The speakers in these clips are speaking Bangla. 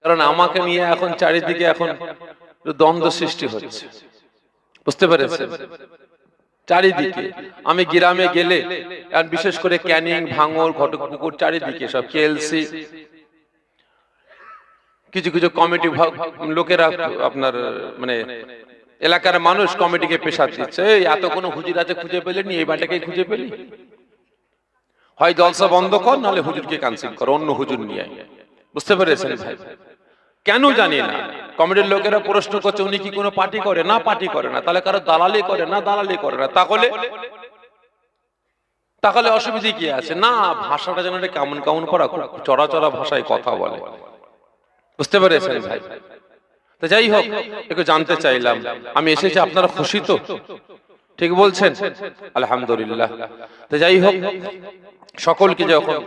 কারণ আমাকে নিয়ে এখন চারিদিকে এখন দ্বন্দ্ব সৃষ্টি হচ্ছে, বুঝতে পেরেছেন? চারিদিকে আমি গ্রামে গেলে, আর বিশেষ করে ক্যানিং, ভাঙড়, ঘটকপুকুর, চারিদিকে সব কেএলসি, কিছু কিছু কমিটি লোকেরা আপনার মানে এলাকার মানুষ কমিটিকে প্রেসার দিচ্ছে, এই এত কোনো হুজুর আছে খুঁজে পেলেনি, এই বাটাকে খুঁজে পেলি, হয় জলসা বন্ধ কর, নাহলে হুজুরকে ক্যান্সেল কর, অন্য হুজুর নিয়ে আয়। বুঝতে পেরেছেন ভাই? কেন জানি না, কমিটির লোকেরা প্রশ্ন করছে উনি কি কোনো পার্টি করে? না, পার্টি করে না। তাহলে কারো দালালি করে? না, দালালি করে না। তাহলে অসুবিধা কি আছে? না, ভাষাটা যেন কেমন কেমন করা, চড়া চড়া ভাষায় কথা বলে। বুঝতে পেরেছেন ভাই? তো যাই হোক, একটু জানতে চাইলাম, আমি এসেছি, আপনারা খুশি তো? ঠিক বলছেন? আলহামদুলিল্লাহ। তো যাই হোক, সকলকে যখন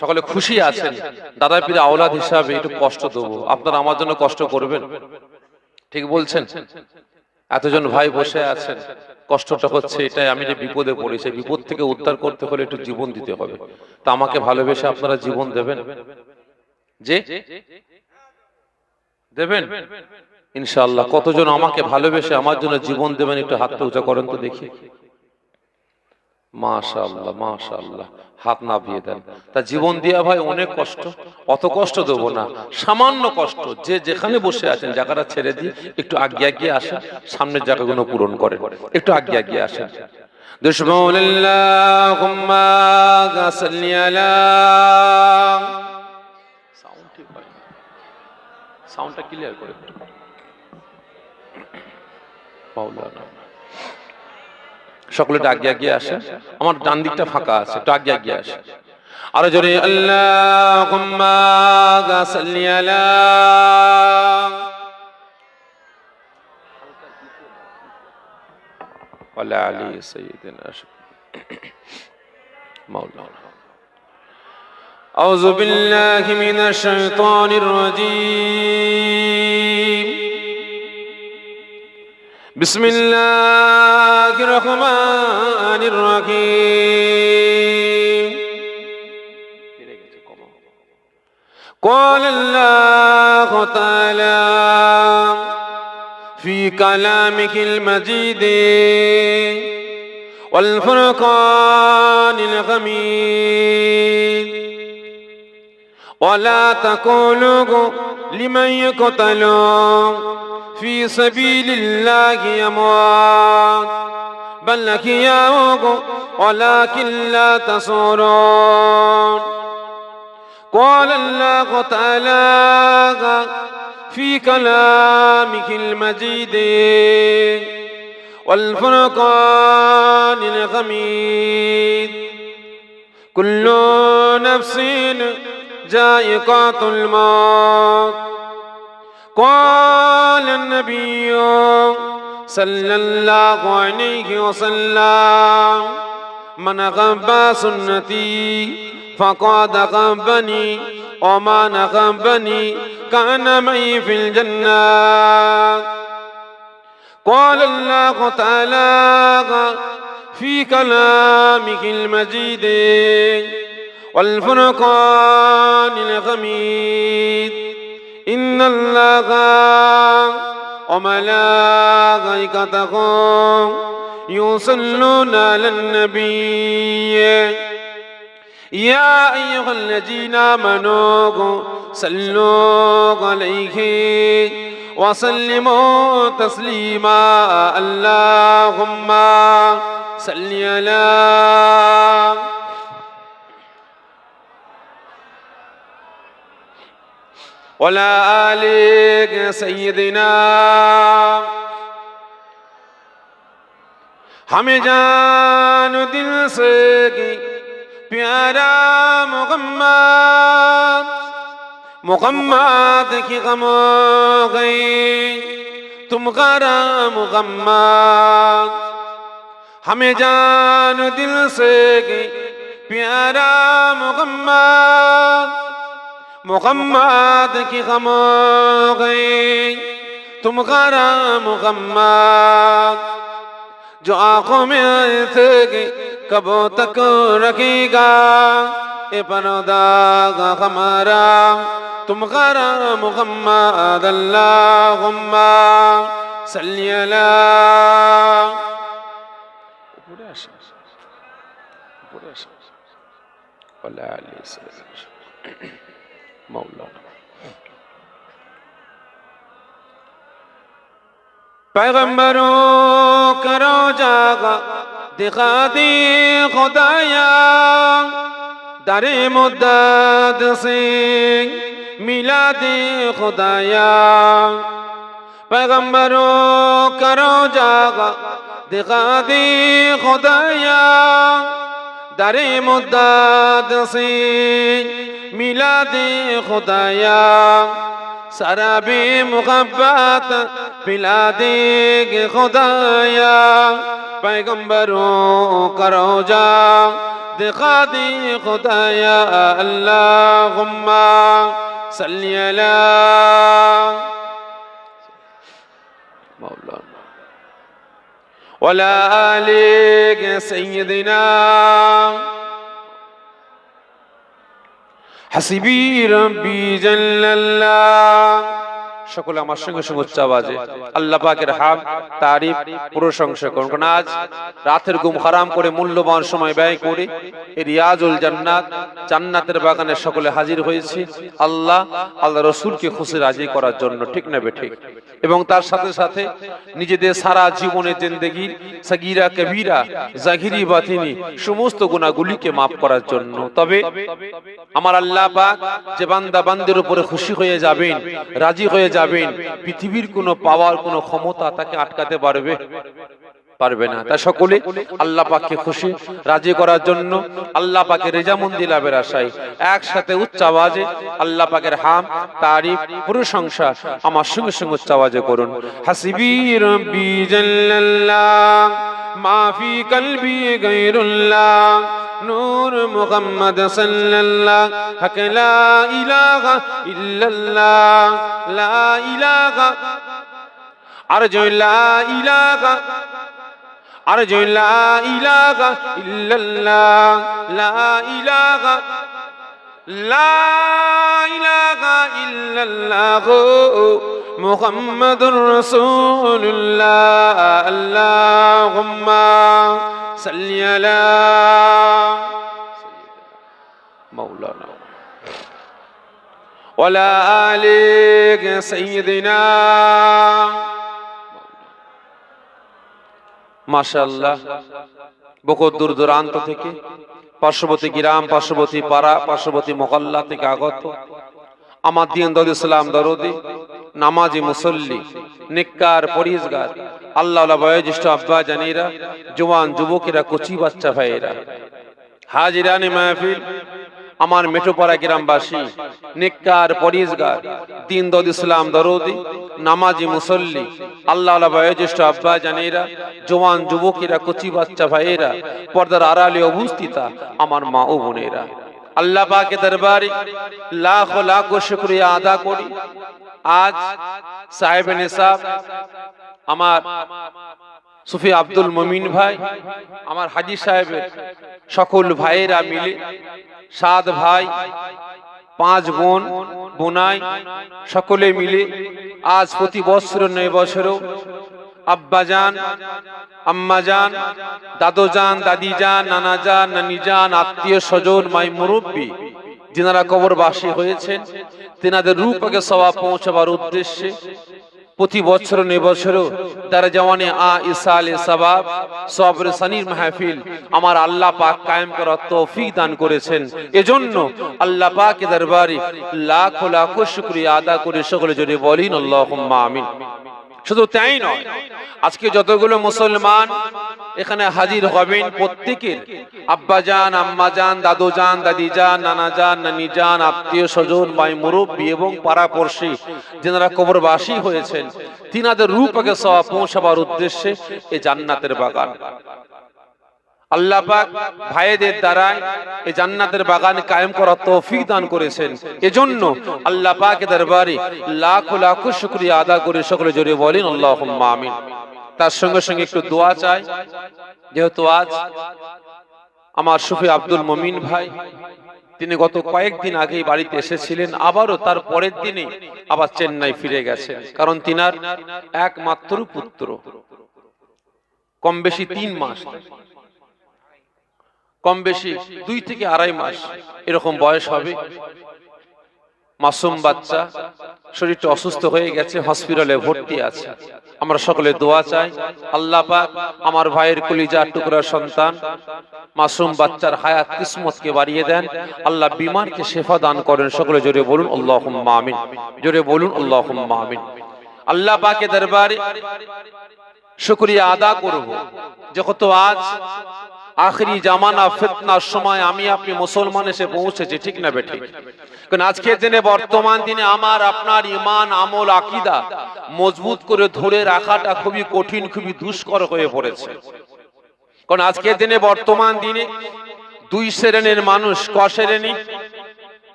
সকলে খুশি আছেন, দাদা পীর আওলাদ হিসাবে একটু কষ্ট দেবো, আপনারা আমার জন্য কষ্ট করবেন? ঠিক বলছেন? এতজন ভাই বসে আছেন, কষ্টটা হচ্ছে এটাই, আমি যে বিপদে পড়েছি, বিপদ থেকে উদ্ধার করতে হলে একটু জীবন দিতে হবে। তা আমাকে ভালোবেসে আপনারা জীবন দেবেন? যে দেবেন ইনশাআল্লাহ। কতজন আমাকে ভালোবেসে আমার জন্য জীবন দেবেন? একটু হাতটা উঁচা করেন তো দেখি। মাশাআল্লাহ, মাশাআল্লাহ, হাত নামিয়ে দেন। তা জীবন দিয়া ভাই অনেক কষ্ট, অত কষ্ট দেবো না, সামান্য কষ্ট। যে যেখানে বসে আছেন জায়গাটা ছেড়ে দিয়ে একটু আগে আগে আসেন, সামনের জায়গাগুলো পূরণ করেন, একটু আগে আগে আসেন। আল্লাহুম্মা সাল্লি আলা, সাউন্ড ঠিক হয়, সাউন্ডটা ক্লিয়ার করে মাওলানা। সকলে আগে আগে আসে, আমার ডান দিকটা ফাঁকা আছে, একটু আগে আগে আসে। আরো জোরে আল্লাহুম্মা সাল্লি আলা ওয়ালা আলি সাইয়্যিদিনা মাওলানা। আউযু বিল্লাহি মিনাশ শাইতানির রাজীম। বিসমিল্লাহির রহমানির রহিম। قال الله تعالى في كلامه المجيد والفرقان الحميد ولا تقولوا لمن يقتل في سبيل الله أموات بل أحياء ولكن لا تشعرون. قال الله تعالى في كلامه المجيد والفرقان الحميد كل نفس ذائقة الموت. قال النبي صلى الله عليه وسلم من أحب سنتي فقد أحبني ومن أحبني كان معي في الجنة. قال الله تعالى في كلامه المجيد والفرقان الحميد إن الله وملائكته يصلون على النبي يا أيها الذين آمنوا صلوا عليه وسلموا تسليما. اللهم صل على وعلى آل سيدنا. हमें जान दिल से की प्यारा मुहम्मद, मुहम्मद की गम गई तुम्हारा मुहम्मद. हमें जान दिल से की प्यारा मुहम्मद, मुहम्मद की गम गई तुम्हारा मुहम्मद. जो आंखों में थे कब तक रखेगा ए पनदा हमारा तुम खरा मुहम्मद अल्लाहुम्मा सल्ली अला मौलाना पैगंबरों करो जागा दिखा दी खुदाया दरे मुद्दत से मिला दे खुदाया पैगंबरों करो जागा दिखा दी खुदाया दरे मुद्दत से मिला दे खुदाया शराबे मुहब्बत पिला देगे खुदाया पैगंबरों करो जा दिखा दे खुदाया अल्लाहुम्मा सल्ली अला मौलाना वला आलिके सय्यदिना হাসিবি রব্বি জাল্লাল্লাহ সকলে আমার সঙ্গে সঙ্গে উচ্চ আওয়াজে আল্লাহ পাকের হামদ তারিফ প্রশংসা করুন। কারণ আজ রাতের ঘুম হারাম করে মূল্যবান সময় ব্যয় করে এই রিয়াজুল জান্নাত জান্নাতের বাগানে সকলে হাজির হয়েছে আল্লাহ রাসূলকে খুশি রাজি করার জন্য, ঠিক না বেঠিক? এবং তার সাথে সাথে নিজেদের সারা জীবনের জিন্দেগির সাগীরা কবিরা জাহিরি বাতিনি সমস্ত গুনাহগুলিকে maaf করার জন্য। তবে আমার আল্লাহ পাক যে বান্দা বান্দির উপরে খুশি হয়ে যাবেন, রাজি হয়ে যাবেন, পৃথিবীর কোনো পাওয়ার কোনো ক্ষমতা তাকে আটকাতে পারবে না। তাই সকলে আল্লাহ পাককে খুশি রাজি করার জন্য, আল্লাহ পাকের রেজামন্দি লাভের আশায় একসাথে উচ্চ আওয়াজে আল্লাহ পাকের হামদ তারিফ প্রশংসা আমার সঙ্গে সঙ্গে উচ্চ আওয়াজে করুন। হাসিবি রব্বি জাল্লাল্লাহ মা ফি কলবি গায়রুল্লাহ নূর মুহাম্মদ সাল্লাল্লাহ হক লা ইলাহা ইল্লাল্লাহ লা ইলাহা আরজু লা ইলাহা আরজু লা ইলাহা ইল্লাল্লাহ লা ইলাহা ইল্লাল্লাহ মুহাম্মাদুর রাসূলুল্লাহ আল্লাহুম্মা সাল্লি আলা মৌলানা ওয়ালা আলিহি সাইয়্যিদিনা। মাশাআল্লাহ, বহু দূর দূরান্ত থেকে পার্শ্ববর্তী গ্রাম, পার্শ্ববর্তী পাড়া, পার্শ্ববর্তী মহল্লা থেকে আগত আমার দিন দরুদ ইসলাম দরদি নামাজি মুসল্লি নেককার পরিজগার আল্লাহওয়ালা বয়োজ্যেষ্ঠ আব্বা জানিরা, জওয়ান যুবকেরা, কচি বাচ্চা ভাইয়েরা, হাজিরানে মাহফিল, আমার মেঠোপাড়া গ্রামবাসী নেককার পরিজগার দিন দরুদ ইসলাম দরদি নামাজি মুসল্লি আল্লাহওয়ালা বয়োজ্যেষ্ঠ আব্বা জানিরা, জওয়ান যুবকেরা, কচি বাচ্চা ভাইয়েরা, পর্দার আড়ালে অবস্থিতা আমার মা ও বোনেরা, আল্লাহ পাকের দরবারে লাখ লাখ শুকরিয়া আদা করি। আজ সাহেব নিসাব আমার সুফি আব্দুল মুমিন ভাই, আমার হাজী সাহেবের সকল ভাইয়েরা মিলে 7 ভাই 5 বোন বোনাই সকলে মিলে আজ প্রতি বছর 9 বছরও আব্বাজান, আম্মাজান, দাদুজান, দাদিজান, নানাজান, নানিজান, আত্মীয় স্বজন, মাই মুরব্বী যিনারা কবরবাসী হয়েছেন তেনাদের রূপকে সওয়াব পৌঁছাবার উদ্দেশ্যে প্রতি বছর 9 বছরও তার জওয়ানে ইসালে সওয়াব সবর সানির মাহফিল আমার আল্লাহ পাক কায়েম করার তৌফিক দান করেছেন। এজন্য আল্লাহ পাকের দরবারে লাখ লাখ শুকরিয়া আদা করে সকলে জোরে বলেন আল্লাহুম্মা আমিন। শুধু তাই নয়, আজকে যতগুলো মুসলমান এখানে হাজির হবেন প্রত্যেকের আব্বাজান, আম্মাজান, দাদুজান, দাদিজান, নানাজান, নানিজান, আত্মীয় স্বজন, ভাই মুরব্বী এবং পাড়াপড়শি যারা কবরবাসী হয়েছেন তিনাদের রূপকে সওয়াব পৌঁছাবার উদ্দেশ্যে এই জান্নাতের বাগান আল্লাহ পাক ভাইদের দ্বারাই এই জান্নাতের বাগান কায়েম করার তৌফিক দান করেছেন। এজন্য আল্লাহ পাকের দরবারে লাখ লাখ শুকরিয়া আদা করে সকলে জোরে বলেন আল্লাহুম্মা আমিন। তার সঙ্গে সঙ্গে একটু দোয়া চাই, যেহেতু আজ আমার সুফি আব্দুল মুমিন ভাই তিনি গত কয়েকদিন আগেই বাড়িতে এসেছিলেন, আবারও তার পরের দিনে আবার চেন্নাই ফিরে গেছেন। কারণ তিনার একমাত্র পুত্র, কম বেশি 3 মাস, কম বেশি 2 থেকে 2.5 মাস এরকম বয়স হবে, মাসুম বাচ্চা, শরীরটা অসুস্থ হয়ে গেছে, হসপিটালে ভর্তি আছে। আমরা সকলে দোয়া চাই, আল্লাহ পাক আমার ভাইয়ের কলিজার টুকরা সন্তান মাসুম বাচ্চার হায়াত কিসমতকে বাড়িয়ে দেন, আল্লাহ বিমারকে শেফা দান করেন। সকলে জোরে বলুন আল্লাহুম্মা আমিন, জোরে বলুন আল্লাহুম্মা আমিন। আল্লাহ পাকের দরবারে শুকরিয়া আদা করব যখন তো আজ আখরি জামানা ফিতনার সময় আমি আপনি মুসলমান এসে পৌঁছেছে, ঠিক না বেঠিক? কারণ আজকের দিনে বর্তমান দিনে আমার আপনার ঈমান, আমল, আকীদা মজবুত করে ধরে রাখাটা খুবই কঠিন, খুবই দুষ্কর হয়ে পড়েছে। কারণ আজকের দিনে বর্তমান দিনে 2 শ্রেণীর মানুষ, ক শ্রেণী?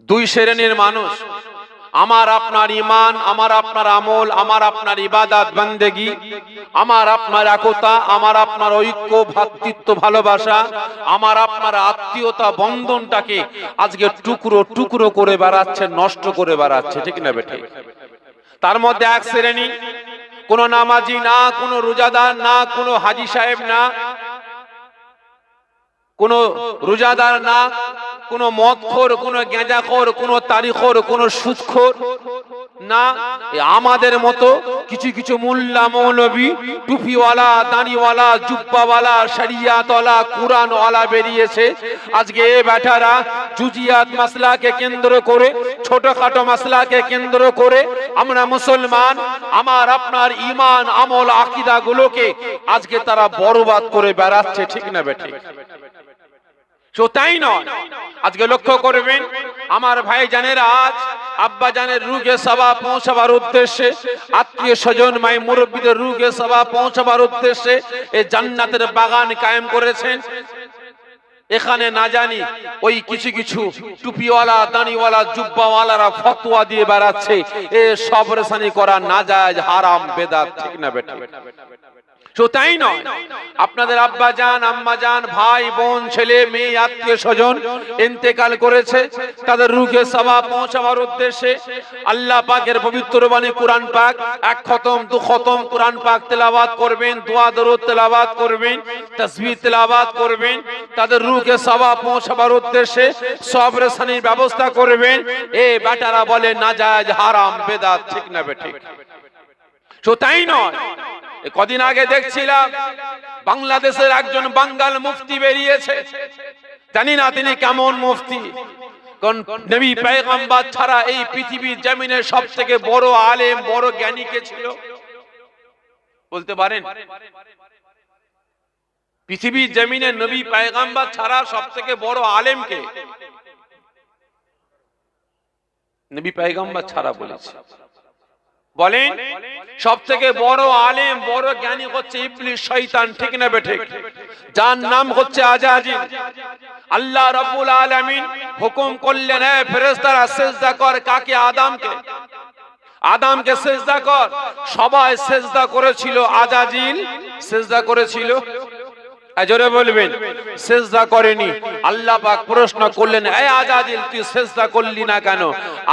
2 শ্রেণীর মানুষ। আমার আপনার ঈমান, আমার আপনার আমল, আমার আপনার ইবাদত বন্দেগী, আমার আপনার একতা, আমার আপনার ঐক্য, ভ্রাতৃত্ব, ভালোবাসা, আমার আপনার আত্মীয়তা বন্ধনটাকে আজকে টুকরো টুকরো করে বেড়াচ্ছে, নষ্ট করে বেড়াচ্ছে, ঠিক না বেঠিক? তার মধ্যে এক শ্রেণী, কোন নামাজি না, কোন রোজাদার না, কোন হাজী সাহেব না, কোন রোজাদার না, কোন মদখোর, কোন গাঁজাখোর, কোন তারিখোর, কোন সুদখোর না, আমাদের মতো কিছু কিছু মোল্লা মৌলবী, টুপিওয়ালা, দাড়িওয়ালা, জুব্বাওয়ালা, শরিয়াতওয়ালা, কুরআনওয়ালা বেরিয়েছে। আজকে এ বেটারা জুজিয়াত মাসলাকে কেন্দ্র করে, ছোটখাটো মাসলাকে কেন্দ্র করে আমরা মুসলমান, আমার আপনার ঈমান, আমল, আকীদা গুলোকে আজকে তারা বরবাদ করে বেড়াচ্ছে, ঠিক না বেঠিক? তাই নয়, আজকে লক্ষ্য করবেন আমার ভাই জানেরা, আজ আব্বা জানের রুগে সভা পৌঁছাবার উদ্দেশ্যে, আত্মীয় স্বজন মাই মুরব্বীদের রুগে সভা পৌঁছাবার উদ্দেশ্যে এই জান্নাতের বাগান কায়েম করেছেন। এখানে না জানি ওই কিছু কিছু টুপিওয়ালা, দাড়িওয়ালা, জুব্বাওয়ালারা ফতোয়া দিয়ে বেড়াচ্ছে, এ সব রেশানি করা নাজায়েজ, হারাম, বেদাত, ঠিক না বেঠিক? তাই নয়, আপনাদের আব্বা জান, আম্মা জান, ভাই বোন, ছেলে মেয়ে, আত্মীয় স্বজন ইন্তেকাল করেছে, তাদের রুহে সওয়াব পৌঁছাবার উদ্দেশ্যে আল্লাহ পাকের পবিত্র বাণী কুরআন পাক 1 খতম 2 খতম কুরআন পাক তেলাওয়াত করবেন, দোয়া দরুদ তেলাওয়াত করবেন, তাসবিহ তেলাওয়াত করবেন, তাদের রুহে সওয়াব পৌঁছাবার উদ্দেশ্যে সব রেশানির ব্যবস্থা করবেন। এ বেটারা বলে নাজায়েজ, হারাম, বেদাত, ঠিক না বেঠিক? তাই নয়, কদিন আগে দেখছিলাম বাংলাদেশের একজন বাঙ্গাল মুফতি বেরিয়েছে, জানি না তিনি কেমন মুফতি। কোন নবী পয়গম্বর ছাড়া এই পৃথিবীর জমিনে সবথেকে বড় আলেম, বড় জ্ঞানী কে ছিল বলতে পারেন? পৃথিবীর জমিনে নবী পয়গম্বর ছাড়া সবথেকে বড় আলেম কে? নবী পয়গম্বর ছাড়া বলেছে। বলেন সবথেকে বড় আলেম, বড় জ্ঞানী হচ্ছে ইবলিস, শয়তান, ঠিক না বেঠিক? যার নাম হচ্ছে আজাজিল। আল্লাহ রাব্বুল আলামিন হুকুম করলেন, হে ফেরেশতারা সিজদা কর কাকে? আদমকে। আদমকে সিজদা কর। সবাই সিজদা করেছিল, আজাজিল সিজদা করেছিল? জোরে বলবেন। সিজদা করেনি। আল্লাহ পাক প্রশ্ন করলেন, এ আজাজিল তুই সিজদা করলি না কেন?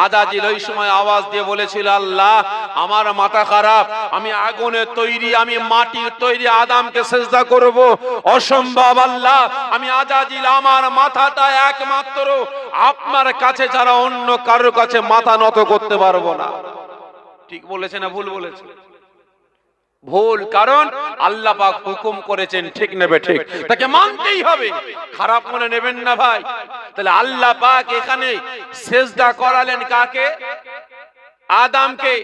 আজাজিল ওই সময় আওয়াজ দিয়ে বলেছিল, আল্লাহ আমার মাথা খারাপ, আমি আগুনের তৈরি, আমি মাটির তৈরি, আদমকে সিজদা করব অসম্ভব আল্লাহ। আমি আজাজিল, আমার মাথাটা একমাত্র আপনার কাছে ছাড়া অন্য কারোর কাছে মাথা নত করতে পারবো না। ঠিক বলেছে না ভুল বলেছে? ভুল, কারণ আল্লাহ পাক হুকুম করেছেন, ঠিক নেবে ঠিক, তাকে মানতেই হবে। খারাপ মনে নেবেন না ভাই। তাহলে আল্লাহ পাক এখানে সিজদা করালেন কাকে? আদমকে।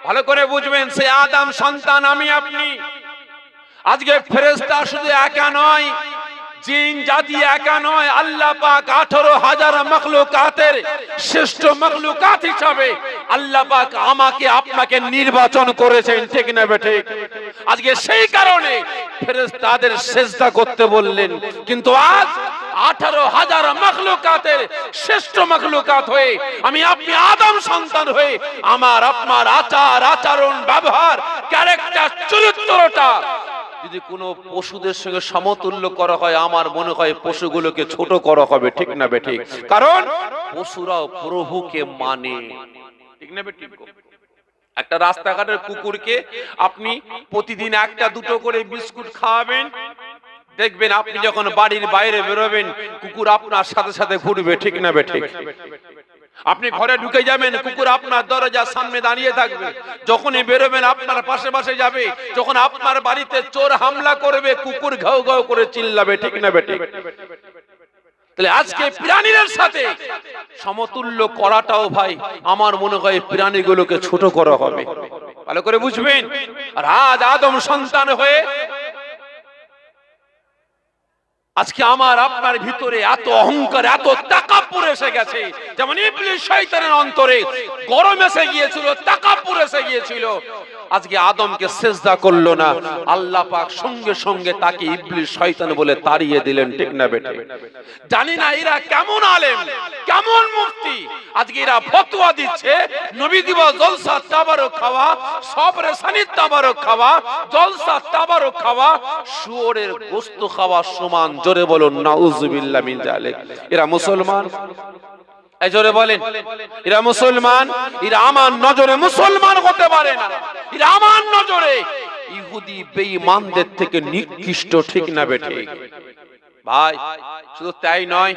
ভালো করে বুঝবেন, সে আদম সন্তান আমি আপনি। আজকে ফেরেশতা শুধু একা নয়, জিন জাতি একা নয়, আল্লাহ পাক 18,000 মাখলুকাতের শ্রেষ্ঠ মাখলুকাত হিসাবে আল্লাহ পাক আমাকে আপনাকে নির্বাচন করেছেন, ঠিক না বেঠিক? আজকে সেই কারণে ফেরেশতাদের সিজদা করতে বললেন। কিন্তু আজ 18,000 মাখলুকাতের শ্রেষ্ঠ মাখলুকাত হয়ে, আমি আপনি আদম সন্তান হয়ে, আমার আপনার আচার আচরণ ব্যবহার ক্যারেক্টার চরিত্রটা যদি কোনো পশুদের সঙ্গে সমতুল্য করা হয়, আমার মনে হয় পশুগুলোকে ছোট করা হবে, ঠিক না বেঠিক? কারণ পশুরাও প্রভুকে মানে, ঠিক না বেঠিক? একটা রাস্তাঘাটের কুকুরকে আপনি প্রতিদিন একটা দুটো করে বিস্কুট খাওয়াবেন, দেখবেন আপনি যখন বাড়ির বাইরে বেরোবেন কুকুর আপনার সাথে সাথে ঘুরবে, ঠিক না বেঠিক? আপনি ঘরে ঢুকে যাবেন, কুকুর আপনার দরজার সামনে দাঁড়িয়ে থাকবে। যখনই বেরোবেন আপনার পাশে পাশে যাবে। যখন আপনার বাড়িতে চোর হামলা করবে, কুকুর ঘাউ ঘাউ করে চিল্লাবে, ঠিক না বেঠিক? তাহলে আজকে প্রাণীদের সাথে সমতুল্য করাটাও ভাই আমার মনে হয় প্রাণীগুলোকে ছোট করা হবে, ভালো করে বুঝবেন। আর আজ আদম সন্তান হয়ে আজকে আমার আপনার ভিতরে এত অহংকার, এত তাকাব্বুর এসে গেছে। যেমন ইবলিস শয়তানের অন্তরে গরম এসে গিয়েছিল, তাকাব্বুর এসে গিয়েছিল। আজকে আদমকে সিজদা করলো না, আল্লাহ পাক সঙ্গে সঙ্গে তাকে ইবলিস শয়তান বলে তাড়িয়ে দিলেন, ঠিক না বেঠিক? জানি না এরা কেমন আলেম, কেমন মুফতি, আজকে এরা ফতোয়া দিচ্ছে নবী দিবস জলসা তাবারক খাওয়া, সবরে সানিদ তাবারক খাওয়া, জলসা তাবারক খাওয়া শুয়োরের গোশত খাওয়া সমান। জোরে বলুন নাউজুবিল্লাহ মিন যালিক। এরা মুসলমান? এই জোরে বলেন, এরা মুসলমান? এরা আমার নজরে মুসলমান হতে পারে না, এরা আমার নজরে ইহুদি বেঈমানদের থেকে নিকৃষ্ট, ঠিক না বেঠিক? ভাই শুধু তাই নয়,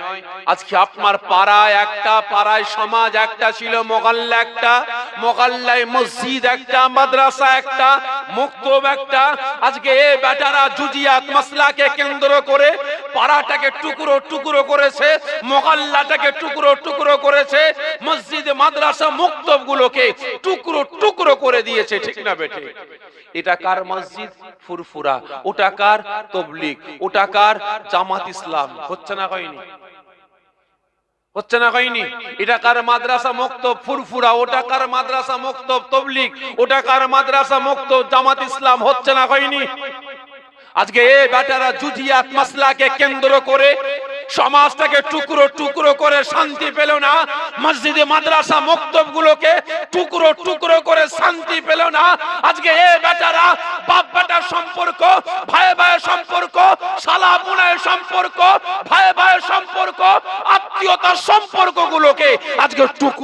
আজকে আপনার পাড়ায় একটা, পাড়ায় সমাজ একটা ছিল, মহল্লা একটা, মহল্লায় মসজিদ একটা, মাদ্রাসা একটা, মক্তব একটা। আজকে এই বেটারা জুজিয়াত মাসলাকে কেন্দ্র করে পাড়াটাকে টুকরো টুকরো করেছে, মহল্লাটাকে টুকরো টুকরো করেছে, মসজিদ মাদ্রাসা মক্তব গুলোকে টুকরো টুকরো করে দিয়েছে, ঠিক না বেঠিক? এটা কার মসজিদ? ফুরফুরা। ওটা কার? তবলিগ। ওটা কার? জামাত ইসলাম। হচ্ছে না হয়নি? হচ্ছে না হয়নি? এটা কার মাদ্রাসা? মক্তব ফুরফুরা। ওটা কার মাদ্রাসা? মক্তব তবলিগ। ওটা কার মাদ্রাসা? মক্তব জামাত ইসলাম। হচ্ছে না হয়নি? আজকে এই বেটারা জুজিয়াত মাসলাকে কেন্দ্র করে সমাজটাকে টুকরো টুকরো করে শান্তি পেল না, মসজিদে মাদ্রাসা মক্তব গুলোকে টুকরো টুকরো করে শান্তি পেল না। আজকে এই বেটারা বাপ বেটার সম্পর্ক, ভাই ভাইয়ের সম্পর্ক, শালা বোনের সম্পর্ক, ভাই ভাইয়ের সম্পর্ক, আত্মীয়তার সম্পর্ক গুলোকে আজকে টুকরো